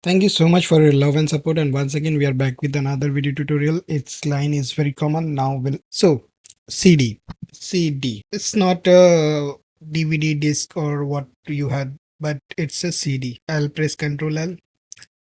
Thank you so much for your love and support. And once again, we are back with another video tutorial. Its line is very common now. CD, CD. It's not a DVD disc or what you had, but it's a CD. I'll press Control L.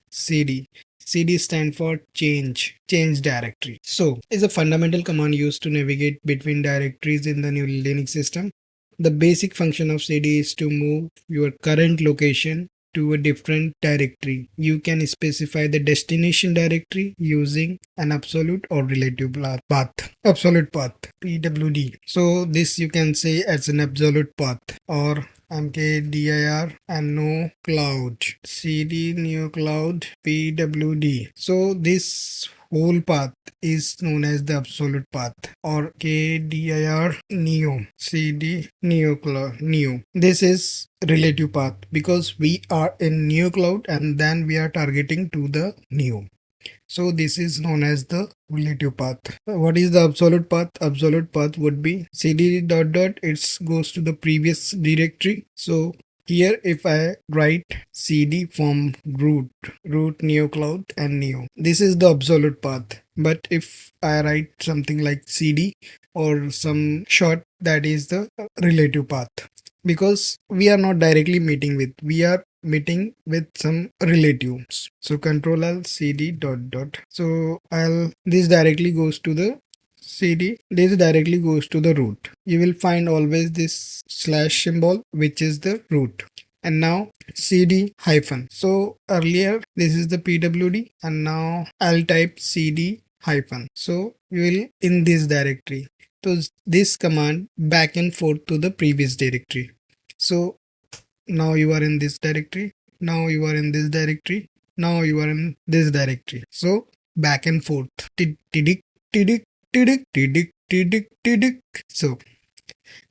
CD. CD stand for change directory. So, is a fundamental command used to navigate between directories in the new Linux system. The basic function of CD is to move your current location to a different directory. You can specify the destination directory using an absolute or relative path. Absolute path, PWD. So this you can say as an absolute path, or mkdir and Neokloud, cd Neokloud pwd. So this whole path is known as the absolute path, or kdir neo cd Neokloud neo. This is relative path because we are in Neokloud and then we are targeting to the neo. So this is known as the relative path. What is the absolute path? Absolute path would be cd dot dot, it goes to the previous directory. So here if I write cd from root Neokloud and neo, this is the absolute path. But if I write something like cd or some short, that is the relative path, because we are not directly meeting with, we are meeting with some relatives. So control L cd dot dot. So this directly goes to the cd, this directly goes to the root. You will find always this slash symbol, which is the root. And now cd hyphen. So earlier this is the pwd, and now I'll type cd hyphen. So you will in this directory. So this command back and forth to the previous directory. So now you are in this directory, now you are in this directory, now you are in this directory. So back and forth. Tidik, tidik, tidik, tidik, tidik, tidik. So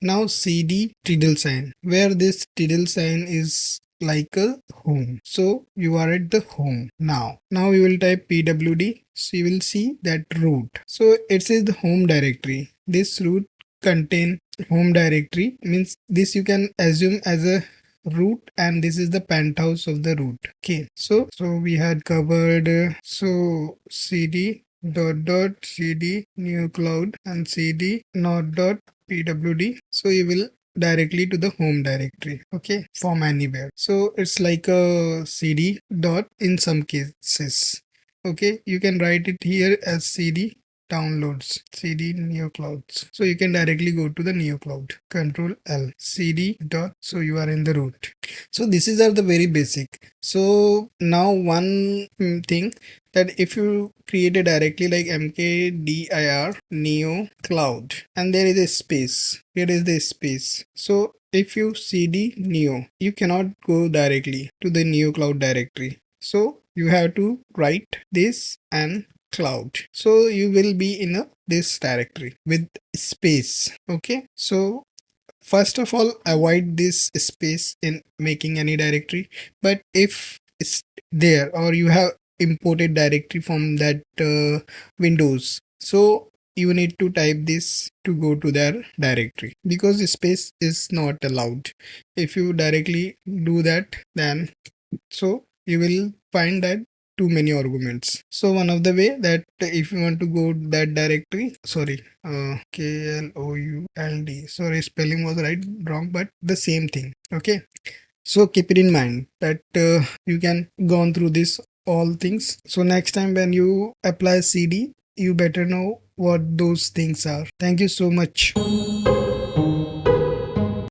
now cd title sign, where this title sign is like a home. So you are at the home now. Now you will type pwd. So you will see that root. So it says the home directory. This root contain home directory, means this you can assume as a root, and this is the penthouse of the root. Okay, so we had covered so cd dot dot cd Neokloud and cd not dot pwd. So you will directly to the home directory, okay, from anywhere. So it's like a cd dot in some cases. Okay, you can write it here as cd downloads, cd Neoklouds. So you can directly go to the Neokloud. Control L cd dot. So you are in the root. So this is the very basic. So now one thing, that if you create a directly like mkdir Neokloud and there is a space, here is the space. So if you cd neo, you cannot go directly to the Neokloud directory. So you have to write this and cloud. So you will be in this directory with space. Okay. So first of all, avoid this space in making any directory. But if it's there, or you have imported directory from that Windows, so you need to type this to go to their directory, because space is not allowed. If you directly do that, then so you will find that too many arguments. So one of the way that if you want to go that directory, sorry, KLOULD, sorry, spelling was wrong, but the same thing. Okay, so keep it in mind that you can go on through this all things. So next time when you apply cd, you better know what those things are. Thank you so much.